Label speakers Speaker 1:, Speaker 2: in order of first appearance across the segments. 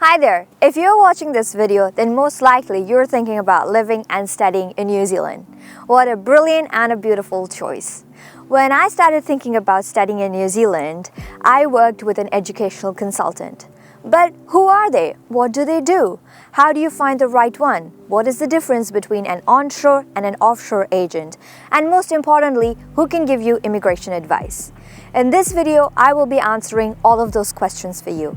Speaker 1: Hi there! If you're watching this video, then most likely you're thinking about living and studying in New Zealand. What a brilliant and a beautiful choice. When I started thinking about studying in New Zealand, I worked with an educational consultant. But who are they? What do they do? How do you find the right one? What is the difference between an onshore and an offshore agent? And most importantly, who can give you immigration advice? In this video, I will be answering all of those questions for you.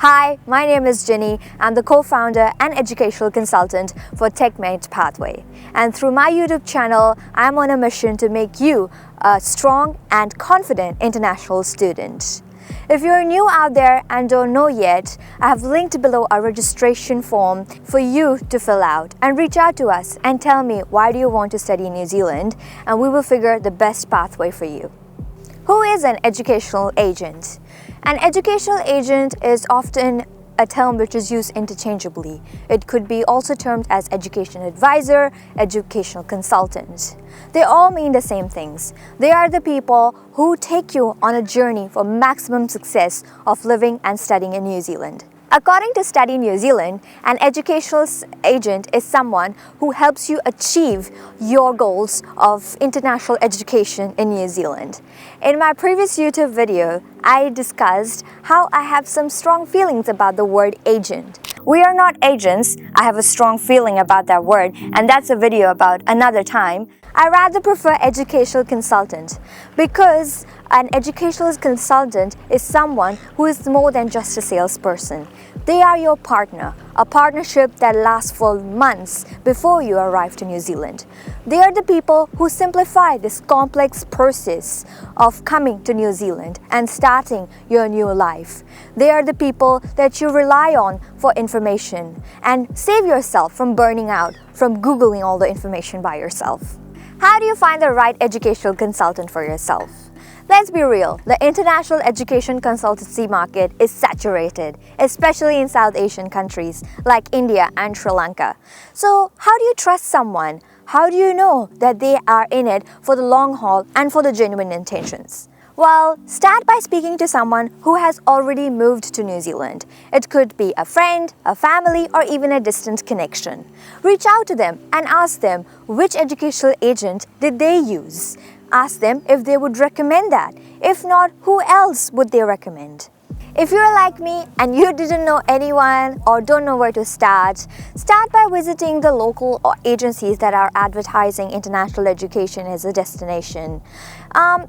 Speaker 1: Hi, my name is Jenny. I'm the co-founder and educational consultant for TechMate Pathway. And through my YouTube channel, I'm on a mission to make you a strong and confident international student. If you're new out there and don't know yet, I have linked below a registration form for you to fill out and reach out to us and tell me why do you want to study in New Zealand, and we will figure the best pathway for you. Who is an educational agent? An educational agent is often a term which is used interchangeably. It could be also termed as education advisor, educational consultant. They all mean the same things. They are the people who take you on a journey for maximum success of living and studying in New Zealand. According to Study New Zealand, an educational agent is someone who helps you achieve your goals of international education in New Zealand. In my previous YouTube video, I discussed how I have some strong feelings about the word agent. We are not agents. I have a strong feeling about that word, and that's a video about another time. I rather prefer educational consultant because an educational consultant is someone who is more than just a salesperson. They are your partner, a partnership that lasts for months before you arrive to New Zealand. They are the people who simplify this complex process of coming to New Zealand and starting your new life. They are the people that you rely on for information and save yourself from burning out from Googling all the information by yourself. How do you find the right educational consultant for yourself? Let's be real, the international education consultancy market is saturated, especially in South Asian countries like India and Sri Lanka. So how do you trust someone? How do you know that they are in it for the long haul and for the genuine intentions? Well, start by speaking to someone who has already moved to New Zealand. It could be a friend, a family, or even a distant connection. Reach out to them and ask them which educational agent did they use. Ask them if they would recommend that. If not, who else would they recommend? If you're like me and you didn't know anyone or don't know where to start by visiting the local agencies that are advertising international education as a destination.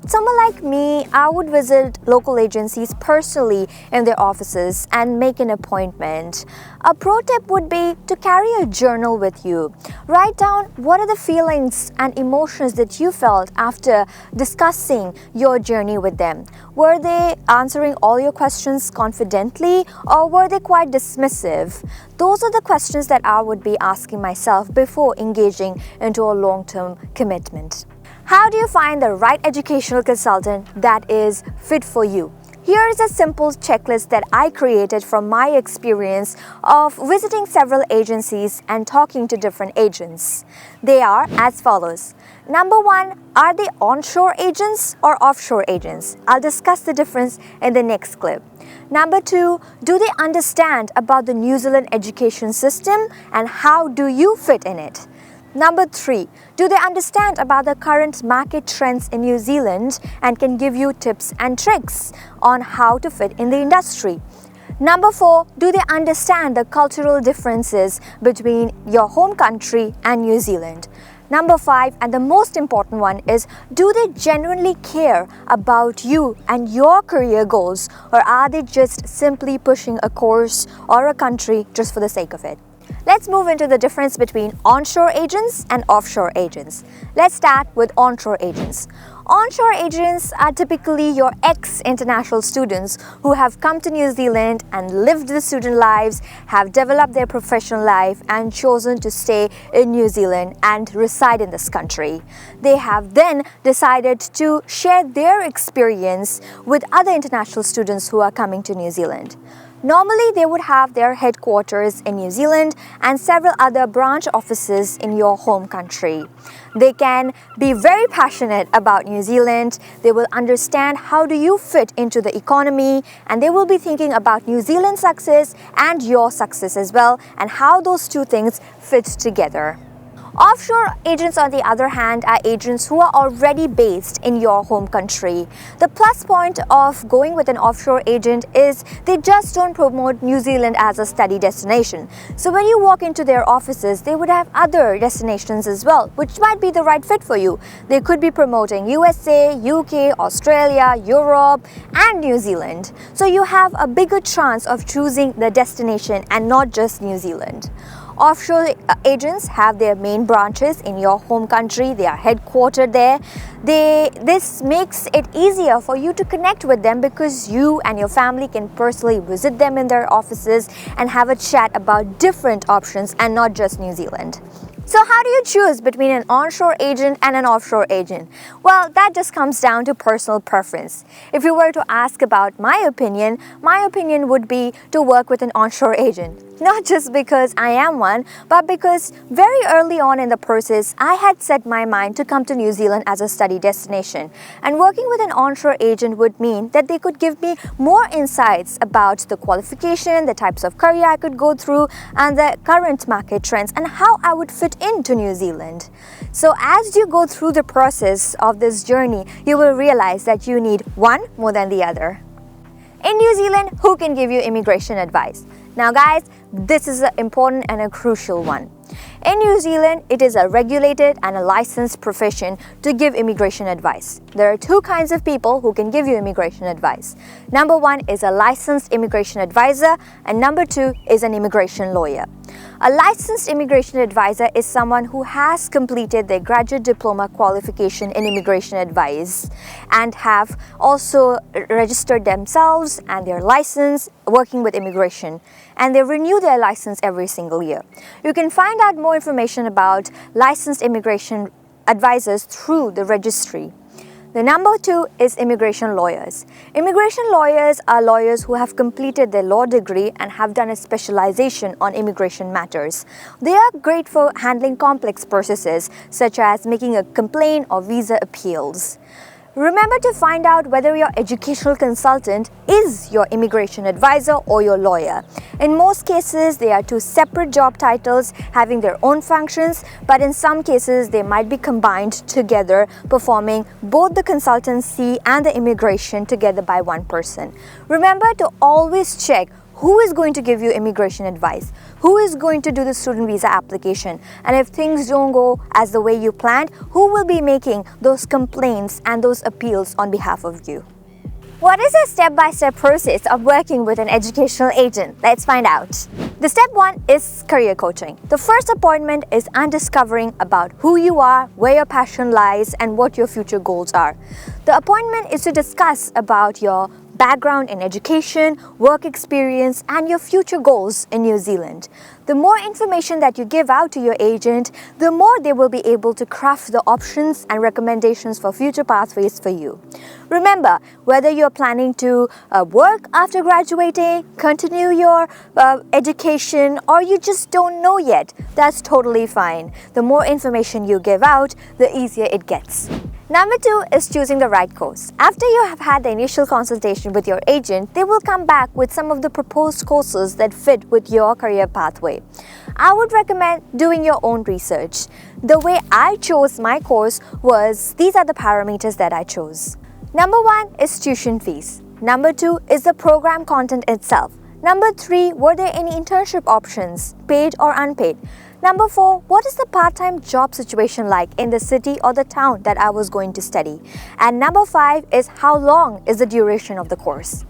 Speaker 1: Someone like me, I would visit local agencies personally in their offices and make an appointment. A pro tip would be to carry a journal with you. Write down what are the feelings and emotions that you felt after discussing your journey with them. Were they answering all your questions confidently, or were they quite dismissive? Those are the questions that I would be asking myself before engaging into a long-term commitment. How do you find the right educational consultant that is fit for you? Here is a simple checklist that I created from my experience of visiting several agencies and talking to different agents. They are as follows. Number 1, are they onshore agents or offshore agents? I'll discuss the difference in the next clip. Number 2, do they understand about the New Zealand education system and how do you fit in it? Number 3, do they understand about the current market trends in New Zealand and can give you tips and tricks on how to fit in the industry? Number 4, do they understand the cultural differences between your home country and New Zealand? Number 5, and the most important one, is do they genuinely care about you and your career goals, or are they just simply pushing a course or a country just for the sake of it? Let's move into the difference between onshore agents and offshore agents. Let's start with onshore agents. Onshore agents are typically your ex-international students who have come to New Zealand and lived the student lives, have developed their professional life and chosen to stay in New Zealand and reside in this country. They have then decided to share their experience with other international students who are coming to New Zealand. Normally, they would have their headquarters in New Zealand and several other branch offices in your home country. They can be very passionate about New Zealand. They will understand how do you fit into the economy, and they will be thinking about New Zealand's success and your success as well, and how those two things fit together. Offshore agents, on the other hand, are agents who are already based in your home country. The plus point of going with an offshore agent is they just don't promote New Zealand as a study destination. So when you walk into their offices, they would have other destinations as well, which might be the right fit for you. They could be promoting USA, UK, Australia, Europe, and New Zealand. So you have a bigger chance of choosing the destination and not just New Zealand. Offshore agents have their main branches in your home country. They are headquartered there. This makes it easier for you to connect with them because you and your family can personally visit them in their offices and have a chat about different options and not just New Zealand. So how do you choose between an onshore agent and an offshore agent? Well, that just comes down to personal preference. If you were to ask about my opinion would be to work with an onshore agent. Not just because I am one, but because very early on in the process, I had set my mind to come to New Zealand as a study destination. And working with an onshore agent would mean that they could give me more insights about the qualification, the types of career I could go through, and the current market trends, and how I would fit into New Zealand. So as you go through the process of this journey, you will realize that you need one more than the other. In New Zealand, who can give you immigration advice? Now guys, this is an important and a crucial one. In New Zealand, it is a regulated and a licensed profession to give immigration advice. There are two kinds of people who can give you immigration advice. Number one is a licensed immigration advisor, and number two is an immigration lawyer. A licensed immigration advisor is someone who has completed their graduate diploma qualification in immigration advice and have also registered themselves and their license working with immigration, and they renew their license every single year. You can find out more information about licensed immigration advisors through the registry. The number two is immigration lawyers. Immigration lawyers are lawyers who have completed their law degree and have done a specialization on immigration matters. They are great for handling complex processes such as making a complaint or visa appeals. Remember to find out whether your educational consultant is your immigration advisor or your lawyer. In most cases, they are two separate job titles having their own functions, but in some cases, they might be combined together, performing both the consultancy and the immigration together by one person. Remember to always check who is going to give you immigration advice, who is going to do the student visa application, and if things don't go as the way you planned, who will be making those complaints and those appeals on behalf of you. What is a step-by-step process of working with an educational agent? Let's find out. The step one is career coaching. The first appointment is undiscovering about who you are, where your passion lies, and what your future goals are. The appointment is to discuss about your background in education, work experience, and your future goals in New Zealand. The more information that you give out to your agent, the more they will be able to craft the options and recommendations for future pathways for you. Remember, whether you're planning to work after graduating, continue your education, or you just don't know yet, that's totally fine. The more information you give out, the easier it gets. Number two is choosing the right course. After you have had the initial consultation with your agent, they will come back with some of the proposed courses that fit with your career pathway. I would recommend doing your own research. The way I chose my course was, these are the parameters that I chose. Number one is tuition fees. Number two is the program content itself. Number three, were there any internship options, paid or unpaid? Number four, what is the part-time job situation like in the city or the town that I was going to study? And number five is, how long is the duration of the course?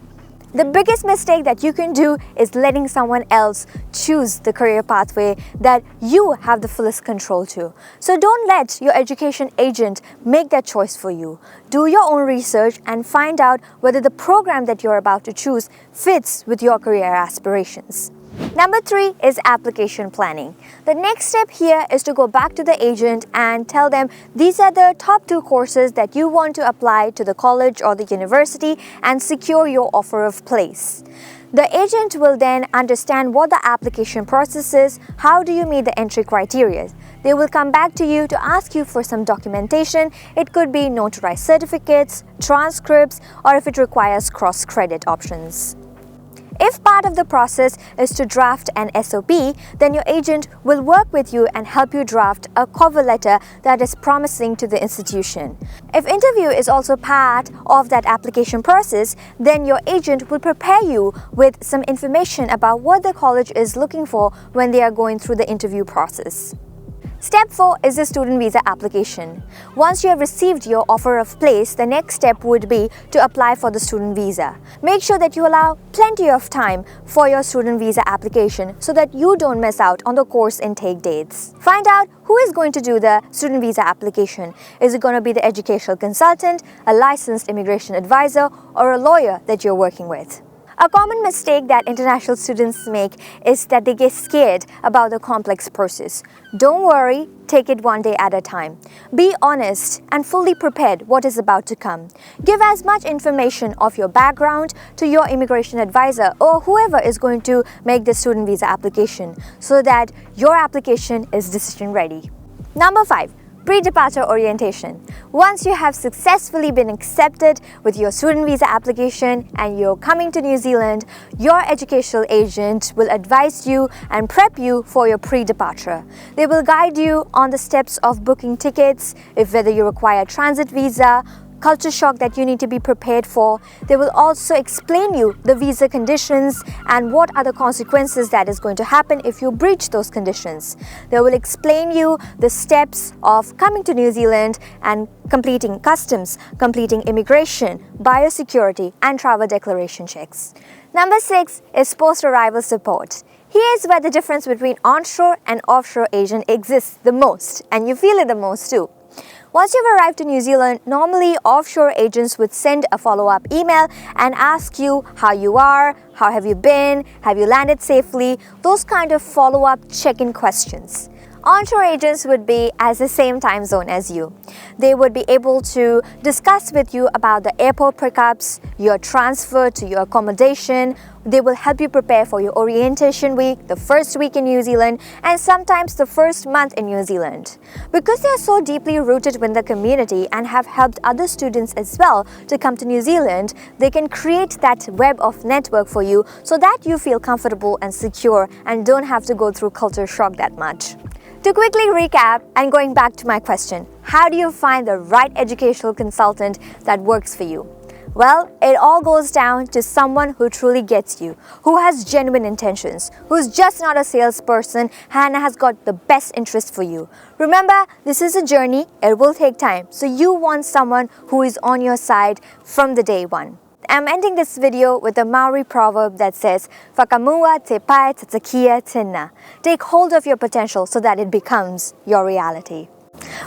Speaker 1: The biggest mistake that you can do is letting someone else choose the career pathway that you have the fullest control to. So don't let your education agent make that choice for you. Do your own research and find out whether the program that you're about to choose fits with your career aspirations. Number three is application planning. The next step here is to go back to the agent and tell them these are the top two courses that you want to apply to the college or the university and secure your offer of place. The agent will then understand what the application process is, how do you meet the entry criteria. They will come back to you to ask you for some documentation. It could be notarized certificates, transcripts, or if it requires cross-credit options. If part of the process is to draft an SOP, then your agent will work with you and help you draft a cover letter that is promising to the institution. If interview is also part of that application process, then your agent will prepare you with some information about what the college is looking for when they are going through the interview process. Step 4 is the student visa application. Once you have received your offer of place, the next step would be to apply for the student visa. Make sure that you allow plenty of time for your student visa application so that you don't miss out on the course intake dates. Find out who is going to do the student visa application. Is it going to be the educational consultant, a licensed immigration advisor, or a lawyer that you're working with? A common mistake that international students make is that they get scared about the complex process. Don't worry, take it one day at a time. Be honest and fully prepared what is about to come. Give as much information of your background to your immigration advisor or whoever is going to make the student visa application so that your application is decision ready. Number 5. Pre-departure orientation. Once you have successfully been accepted with your student visa application and you're coming to New Zealand, your educational agent will advise you and prep you for your pre-departure. They will guide you on the steps of booking tickets, if whether you require transit visa, culture shock that you need to be prepared for. They will also explain you the visa conditions and what are the consequences that is going to happen if you breach those conditions. They will explain you the steps of coming to New Zealand and completing customs, completing immigration, biosecurity, and travel declaration checks. Number 6 is post-arrival support. Here is where the difference between onshore and offshore agent exists the most, and you feel it the most too. Once you've arrived to New Zealand, normally offshore agents would send a follow-up email and ask you how you are, how have you been, have you landed safely, those kind of follow-up check-in questions. Onshore agents would be as the same time zone as you. They would be able to discuss with you about the airport pickups, your transfer to your accommodation. They will help you prepare for your orientation week, the first week in New Zealand, and sometimes the first month in New Zealand. Because they are so deeply rooted in the community and have helped other students as well to come to New Zealand, they can create that web of network for you so that you feel comfortable and secure and don't have to go through culture shock that much. To quickly recap and going back to my question, how do you find the right educational consultant that works for you? Well, it all goes down to someone who truly gets you, who has genuine intentions, who's just not a salesperson and has got the best interest for you. Remember, this is a journey, it will take time, so you want someone who is on your side from the day one. I'm ending this video with a Maori proverb that says, "Whakamua te pai te takia tena." Take hold of your potential so that it becomes your reality.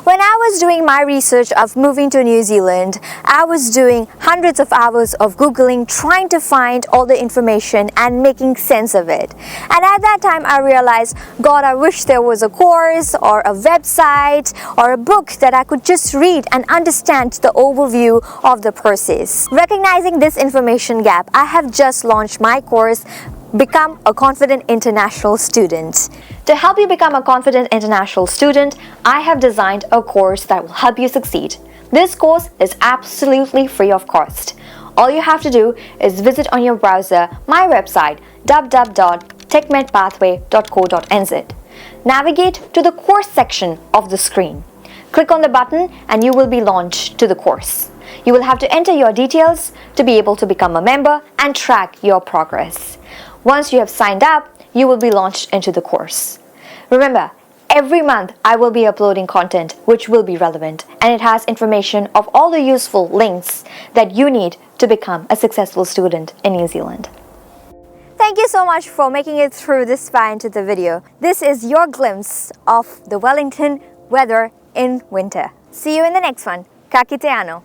Speaker 1: When I was doing my research of moving to New Zealand, I was doing hundreds of hours of Googling, trying to find all the information and making sense of it. And at that time, I realized, God, I wish there was a course or a website or a book that I could just read and understand the overview of the process. Recognizing this information gap, I have just launched my course, Become a Confident International Student. To help you become a confident international student, I have designed a course that will help you succeed. This course is absolutely free of cost. All you have to do is visit on your browser my website www.techmedpathway.co.nz. Navigate to the course section of the screen. Click on the button and you will be launched to the course. You will have to enter your details to be able to become a member and track your progress. Once you have signed up, you will be launched into the course. Remember, every month I will be uploading content which will be relevant, and it has information of all the useful links that you need to become a successful student in New Zealand. Thank you so much for making it through this far into the video. This is your glimpse of the Wellington weather in winter. See you in the next one. Ka kite ano.